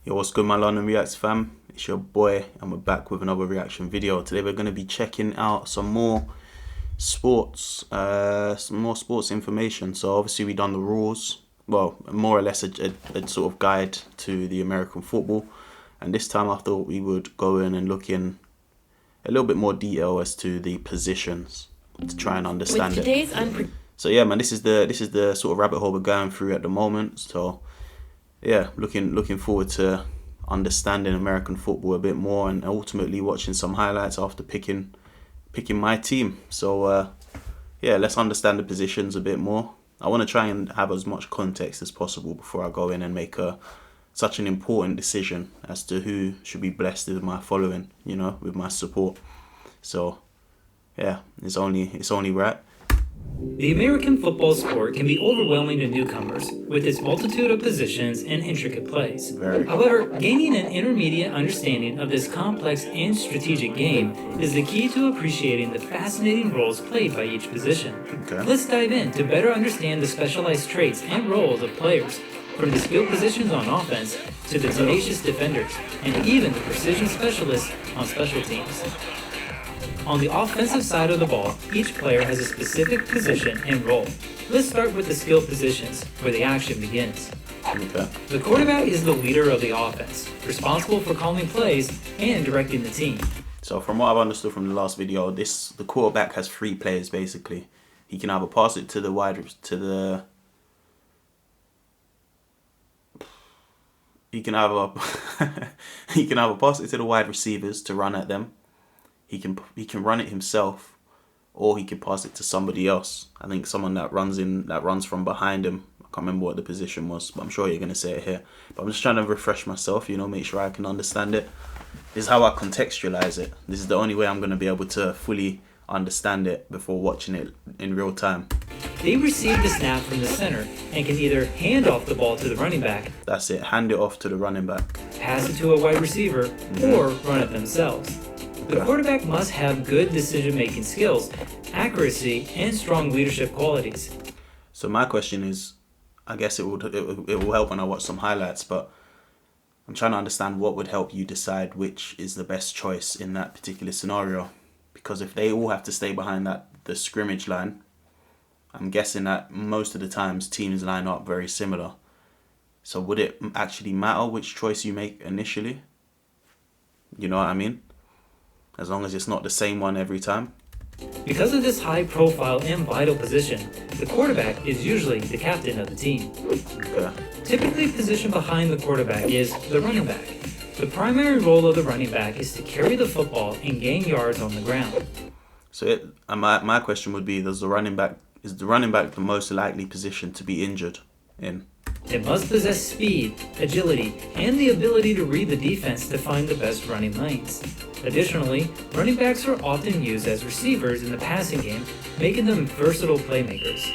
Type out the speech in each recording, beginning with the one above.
Yo, what's good, my London Reacts fam? It's your boy, and we're back with another reaction video. Today we're going to be checking out some more sports information. So obviously we done the rules, well, more or less a sort of guide to the American football. And this time I thought we would go in and look in a little bit more detail as to the positions to try and understand it. So yeah, man, this is the sort of rabbit hole we're going through at the moment. So yeah, looking forward to understanding American football a bit more and ultimately watching some highlights after picking my team. So yeah, let's understand the positions a bit more. I want to try and have as much context as possible before I go in and make such an important decision as to who should be blessed with my following, with my support. So yeah, it's only right. The American football sport can be overwhelming to newcomers with its multitude of positions and intricate plays. However, gaining an intermediate understanding of this complex and strategic game is the key to appreciating the fascinating roles played by each position. Let's dive in to better understand the specialized traits and roles of players, from the skilled positions on offense to the tenacious defenders, and even the precision specialists on special teams. On the offensive side of the ball, each player has a specific position and role. Let's start with the skill positions, where the action begins. The quarterback is the leader of the offense, responsible for calling plays and directing the team. So from what I've understood from the last video, the quarterback has three players basically. He can either pass it to the he can either pass it to the wide receivers to run at them. He can run it himself, or he can pass it to somebody else. I think someone that runs from behind him. I can't remember what the position was, but I'm sure you're gonna say it here. But I'm just trying to refresh myself, make sure I can understand it. This is how I contextualize it. This is the only way I'm gonna be able to fully understand it before watching it in real time. They receive the snap from the center and can either hand off the ball to the running back. That's it. Hand it off to the running back. Pass it to a wide receiver, or run it themselves. The quarterback must have good decision-making skills, accuracy, and strong leadership qualities. So my question is, I guess it will help when I watch some highlights, but I'm trying to understand what would help you decide which is the best choice in that particular scenario. Because if they all have to stay behind the scrimmage line, I'm guessing that most of the times teams line up very similar. So would it actually matter which choice you make initially? You know what I mean? As long as it's not the same one every time. Because of this high profile and vital position, the quarterback is usually the captain of the team. Typically positioned behind the quarterback is the running back. The primary role of the running back is to carry the football and gain yards on the ground. So my question would be, is the running back the most likely position to be injured in? It must possess speed, agility, and the ability to read the defense to find the best running lanes. Additionally, running backs are often used as receivers in the passing game, making them versatile playmakers.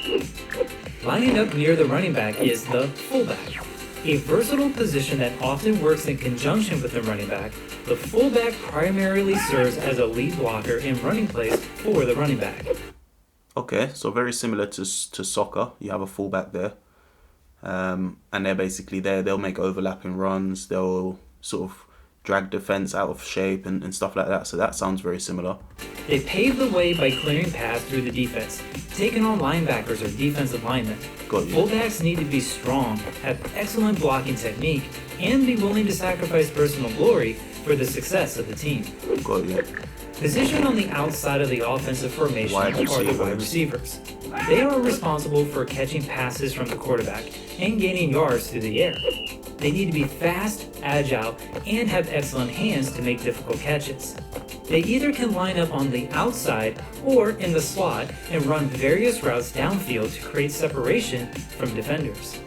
Lining up near the running back is the fullback. A versatile position that often works in conjunction with the running back, the fullback primarily serves as a lead blocker in running plays for the running back. Okay, so very similar to soccer. You have a fullback there. And they're basically there. They'll make overlapping runs. They'll sort of drag defense out of shape and stuff like that. So that sounds very similar. They pave the way by clearing paths through the defense, taking on linebackers or defensive linemen. Fullbacks need to be strong, have excellent blocking technique, and be willing to sacrifice personal glory for the success of the team. Positioned on the outside of the offensive formation are the wide receivers. They are responsible for catching passes from the quarterback and gaining yards through the air. They need to be fast, agile, and have excellent hands to make difficult catches. They either can line up on the outside or in the slot and run various routes downfield to create separation from defenders.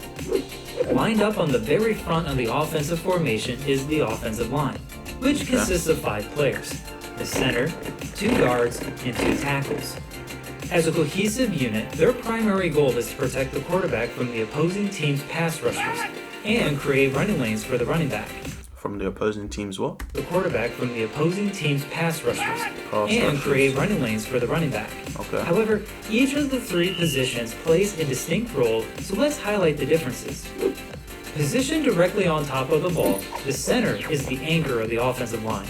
Lined up on the very front of the offensive formation is the offensive line, which consists of 5 players: the center, 2 guards, and 2 tackles. As a cohesive unit, their primary goal is to protect the quarterback from the opposing team's pass rushers and create running lanes for the running back. From the opposing team's what? The quarterback from the opposing team's pass rushers and create running lanes for the running back. However, each of the 3 positions plays a distinct role, so let's highlight the differences. Positioned directly on top of the ball, the center is the anchor of the offensive line.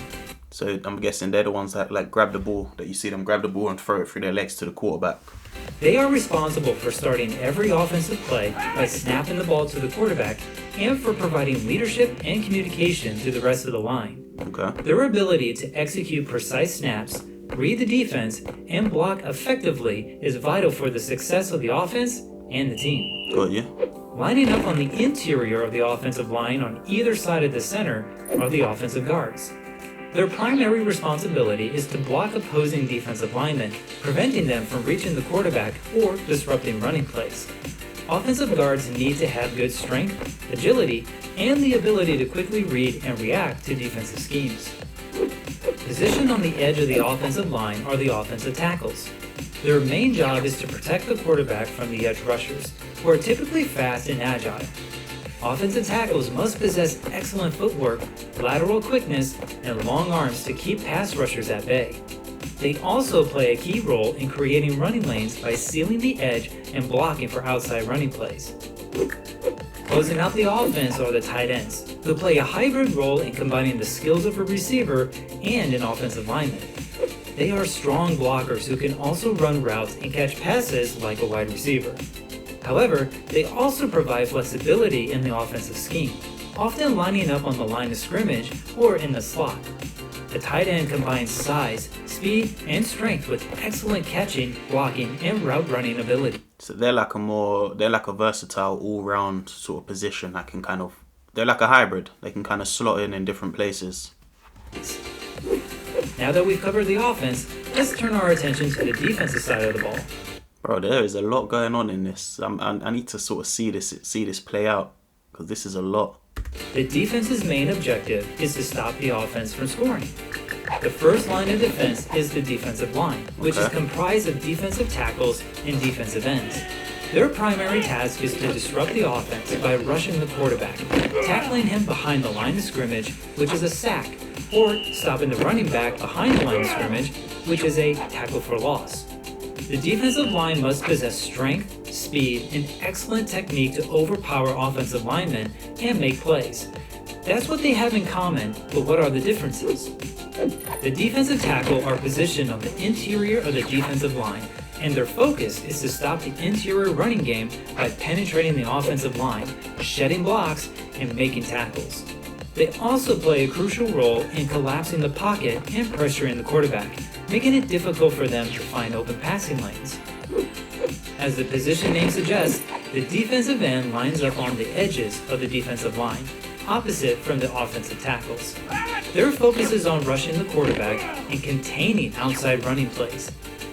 So I'm guessing they're the ones that like grab the ball, that you see them grab the ball and throw it through their legs to the quarterback. They are responsible for starting every offensive play by snapping the ball to the quarterback and for providing leadership and communication to the rest of the line. Okay. Their ability to execute precise snaps, read the defense, and block effectively is vital for the success of the offense and the team. Got you. Lining up on the interior of the offensive line on either side of the center are the offensive guards. Their primary responsibility is to block opposing defensive linemen, preventing them from reaching the quarterback or disrupting running plays. Offensive guards need to have good strength, agility, and the ability to quickly read and react to defensive schemes. Positioned on the edge of the offensive line are the offensive tackles. Their main job is to protect the quarterback from the edge rushers, who are typically fast and agile. Offensive tackles must possess excellent footwork, lateral quickness, and long arms to keep pass rushers at bay. They also play a key role in creating running lanes by sealing the edge and blocking for outside running plays. Closing out the offense are the tight ends, who play a hybrid role in combining the skills of a receiver and an offensive lineman. They are strong blockers who can also run routes and catch passes like a wide receiver. However, they also provide flexibility in the offensive scheme, often lining up on the line of scrimmage or in the slot. A tight end combines size, speed, and strength with excellent catching, blocking, and route running ability. So they're like a versatile all-round sort of position that can they're like a hybrid. They can kind of slot in different places. Now that we've covered the offense, let's turn our attention to the defensive side of the ball. Bro, there is a lot going on in this. I need to sort of see this play out, because this is a lot. The defense's main objective is to stop the offense from scoring. The first line of defense is the defensive line, which is comprised of defensive tackles and defensive ends. Their primary task is to disrupt the offense by rushing the quarterback, tackling him behind the line of scrimmage, which is a sack, or stopping the running back behind the line of scrimmage, which is a tackle for loss. The defensive line must possess strength, speed, and excellent technique to overpower offensive linemen and make plays. That's what they have in common, but what are the differences? The defensive tackle are positioned on the interior of the defensive line, and their focus is to stop the interior running game by penetrating the offensive line, shedding blocks, and making tackles. They also play a crucial role in collapsing the pocket and pressuring the quarterback, making it difficult for them to find open passing lanes. As the position name suggests, the defensive end lines up on the edges of the defensive line, opposite from the offensive tackles. Their focus is on rushing the quarterback and containing outside running plays.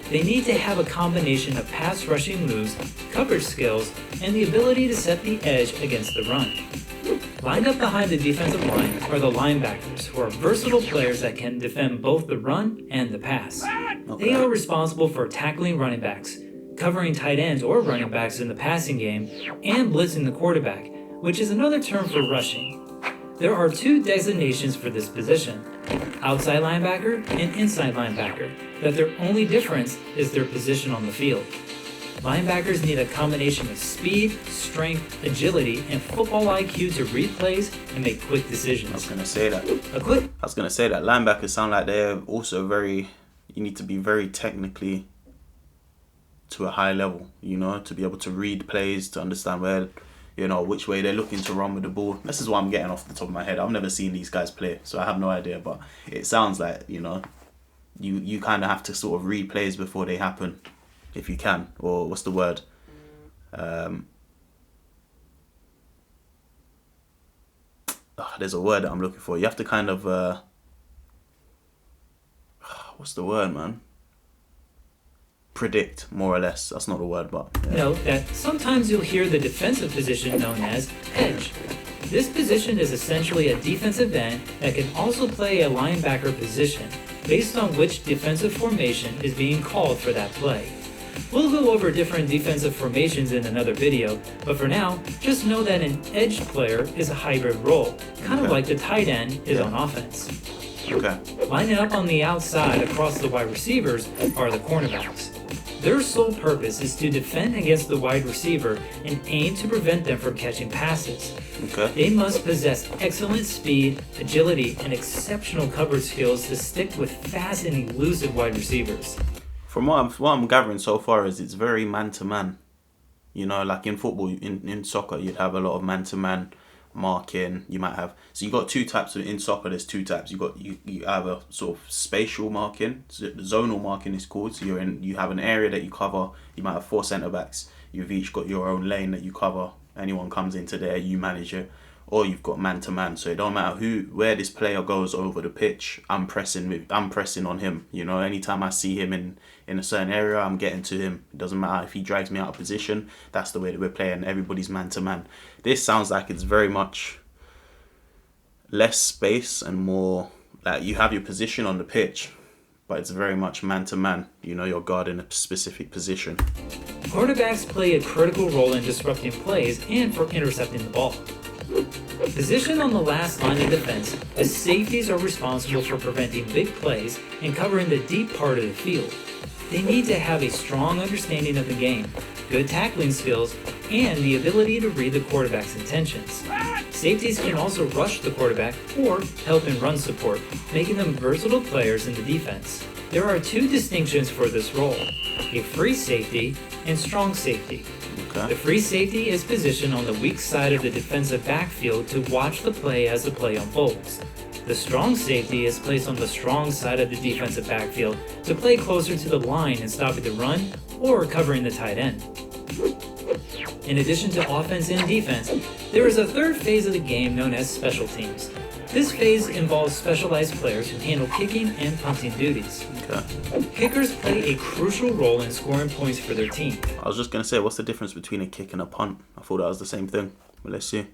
They need to have a combination of pass rushing moves, coverage skills, and the ability to set the edge against the run. Lined up behind the defensive line are the linebackers, who are versatile players that can defend both the run and the pass. They are responsible for tackling running backs, covering tight ends or running backs in the passing game, and blitzing the quarterback, which is another term for rushing. There are two designations for this position, outside linebacker and inside linebacker, that their only difference is their position on the field. Linebackers need a combination of speed, strength, agility, and football IQ to read plays and make quick decisions. I was going to say that. Linebackers sound like they're also you need to be very technically to a high level, to be able to read plays, to understand which way they're looking to run with the ball. This is what I'm getting off the top of my head. I've never seen these guys play, so I have no idea, but it sounds like, you kind of have to sort of read plays before they happen. If you can, or what's the word? There's a word that I'm looking for. You have to kind of, what's the word, man? Predict, more or less. That's not a word, but... Yeah. Note that sometimes you'll hear the defensive position known as edge. This position is essentially a defensive end that can also play a linebacker position based on which defensive formation is being called for that play. We'll go over different defensive formations in another video, but for now, just know that an edge player is a hybrid role, kind of like the tight end is on offense. Lining up on the outside across the wide receivers are the cornerbacks. Their sole purpose is to defend against the wide receiver and aim to prevent them from catching passes. Okay. They must possess excellent speed, agility, and exceptional coverage skills to stick with fast and elusive wide receivers. From what I'm gathering so far is it's very man-to-man. You know, like in football, in soccer, you'd have a lot of man-to-man marking. You might have, so you got two types in soccer. There's two types. You have a sort of spatial marking. So zonal marking is called. So you have an area that you cover. You might have 4 centre backs. You've each got your own lane that you cover. Anyone comes into there, you manage it. Or you've got man to man. So it don't matter where this player goes over the pitch. I'm pressing on him. You know, anytime I see him in a certain area, I'm getting to him. It doesn't matter if he drags me out of position. That's the way that we're playing. Everybody's man to man. This sounds like it's very much less space and more like you have your position on the pitch, but it's very much man to man. You know, you're guarding a specific position. Quarterbacks play a critical role in disrupting plays and for intercepting the ball. Positioned on the last line of defense, the safeties are responsible for preventing big plays and covering the deep part of the field. They need to have a strong understanding of the game, good tackling skills, and the ability to read the quarterback's intentions. Safeties can also rush the quarterback or help in run support, making them versatile players in the defense. There are 2 distinctions for this role: a free safety and strong safety. Okay. The free safety is positioned on the weak side of the defensive backfield to watch the play as the play unfolds. The strong safety is placed on the strong side of the defensive backfield to play closer to the line and stopping the run or covering the tight end. In addition to offense and defense, there is a third phase of the game known as special teams. This phase involves specialized players who handle kicking and punting duties. Okay. Kickers play a crucial role in scoring points for their team. I was just going to say, what's the difference between a kick and a punt? I thought that was the same thing, but let's see.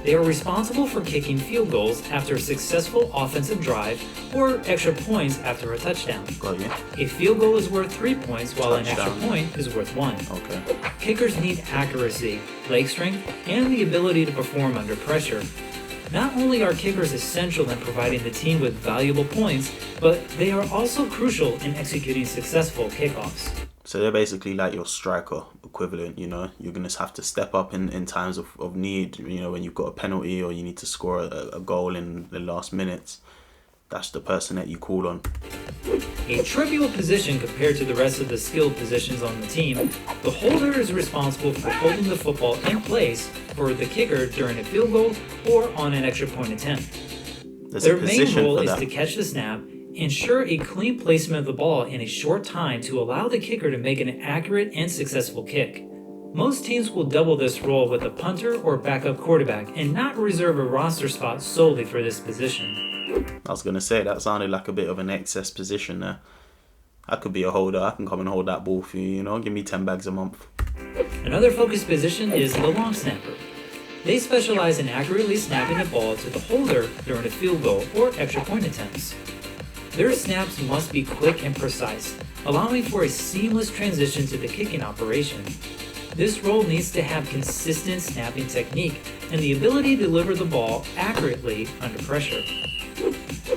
They are responsible for kicking field goals after a successful offensive drive or extra points after a touchdown. Got you. A field goal is worth 3 points while an Touchdown. extra point is worth 1. Okay. Kickers need accuracy, leg strength, and the ability to perform under pressure. Not only are kickers essential in providing the team with valuable points, but they are also crucial in executing successful kickoffs. So they're basically like your striker equivalent, you know. You're going to have to step up in times of need, you know, when you've got a penalty or you need to score a goal in the last minutes. That's the person that you call on. A trivial position compared to the rest of the skilled positions on the team, the holder is responsible for holding the football in place for the kicker during a field goal or on an extra point attempt. Their main role is to catch the snap, ensure a clean placement of the ball in a short time to allow the kicker to make an accurate and successful kick. Most teams will double this role with a punter or backup quarterback and not reserve a roster spot solely for this position. I was going to say, that sounded like a bit of an excess position there. I could be a holder. I can come and hold that ball for you, you know. Give me 10 bags a month. Another focused position is the long snapper. They specialize in accurately snapping the ball to the holder during a field goal or extra point attempts. Their snaps must be quick and precise, allowing for a seamless transition to the kicking operation. This role needs to have consistent snapping technique and the ability to deliver the ball accurately under pressure.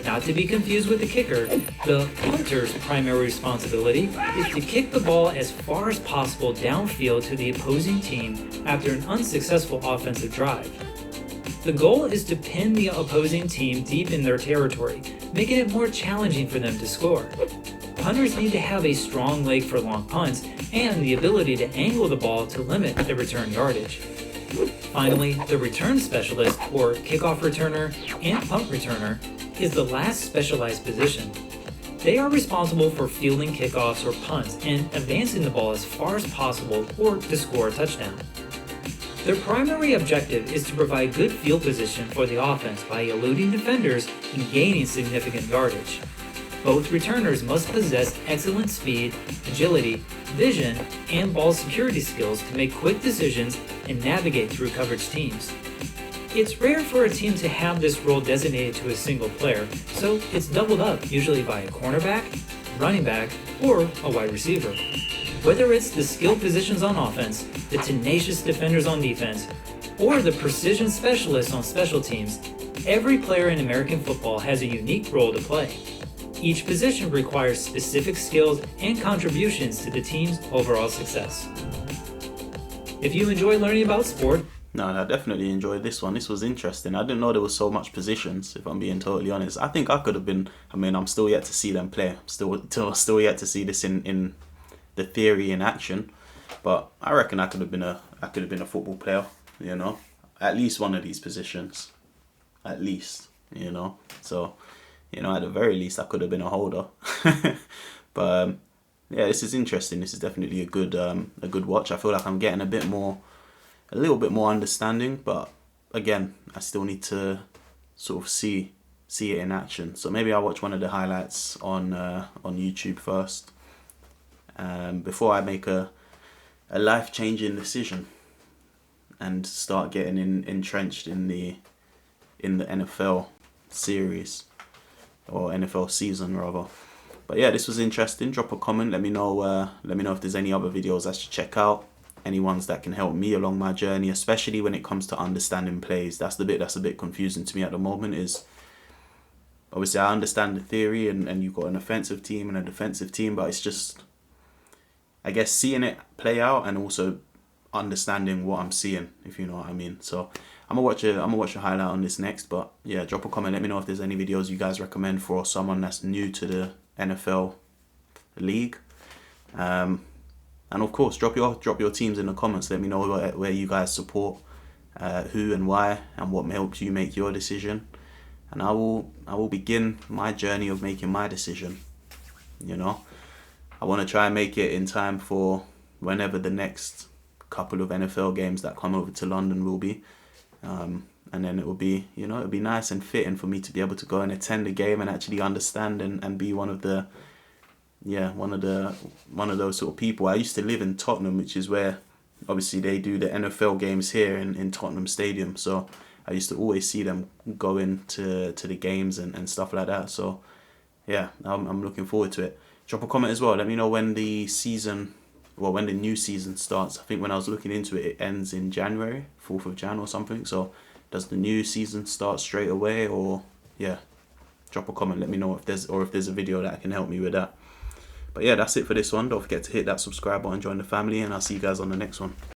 Not to be confused with the kicker, the punter's primary responsibility is to kick the ball as far as possible downfield to the opposing team after an unsuccessful offensive drive. The goal is to pin the opposing team deep in their territory, making it more challenging for them to score. Punters need to have a strong leg for long punts and the ability to angle the ball to limit the return yardage. Finally, the return specialist, or kickoff returner and punt returner, is the last specialized position. They are responsible for fielding kickoffs or punts and advancing the ball as far as possible or to score a touchdown. Their primary objective is to provide good field position for the offense by eluding defenders and gaining significant yardage. Both returners must possess excellent speed, agility, vision, and ball security skills to make quick decisions and navigate through coverage teams. It's rare for a team to have this role designated to a single player, so it's doubled up usually by a cornerback, running back, or a wide receiver. Whether it's the skilled positions on offense, the tenacious defenders on defense, or the precision specialists on special teams, every player in American football has a unique role to play. Each position requires specific skills and contributions to the team's overall success. If you enjoy learning about sport, no, I definitely enjoyed this one. This was interesting. I didn't know there was so much positions, if I'm being totally honest. I think I could have been, I'm still yet to see them play. Still yet to see this in the theory in action. But I reckon I could have been a football player, At least one of these positions. At least, So, at the very least I could have been a holder. But yeah, this is interesting. This is definitely a good watch. I feel like I'm getting a little bit more understanding, but again, I still need to sort of see it in action. So maybe I'll watch one of the highlights on YouTube first, before I make a life-changing decision and start getting entrenched in the NFL series, or NFL season rather. But yeah, this was interesting. Drop a comment. Let me know if there's any other videos I should check out. Any ones that can help me along my journey, especially when it comes to understanding plays. That's the bit that's a bit confusing to me at the moment. Is obviously I understand the theory, and you've got an offensive team and a defensive team, but it's just, I guess, seeing it play out and also understanding what I'm seeing, if you know what I mean. So I'm gonna watch a highlight on this next. But yeah, drop a comment. Let me know if there's any videos you guys recommend for someone that's new to the NFL league. And of course, drop your teams in the comments. Let me know where you guys support, who and why, and what helps you make your decision. And I will begin my journey of making my decision. I want to try and make it in time for whenever the next couple of NFL games that come over to London will be. And then it will be, it'll be nice and fitting for me to be able to go and attend a game and actually understand and be one of those sort of people. I used to live in Tottenham, which is where obviously they do the NFL games here in Tottenham Stadium. So I used to always see them going to the games and stuff like that. So yeah, I'm looking forward to it. Drop a comment as well. Let me know when the new season starts. I think when I was looking into it, it ends in January, 4th of Jan or something. So does the new season start straight away, or yeah? Drop a comment. Let me know if there's a video that can help me with that. But yeah, that's it for this one. Don't forget to hit that subscribe button, join the family, and I'll see you guys on the next one.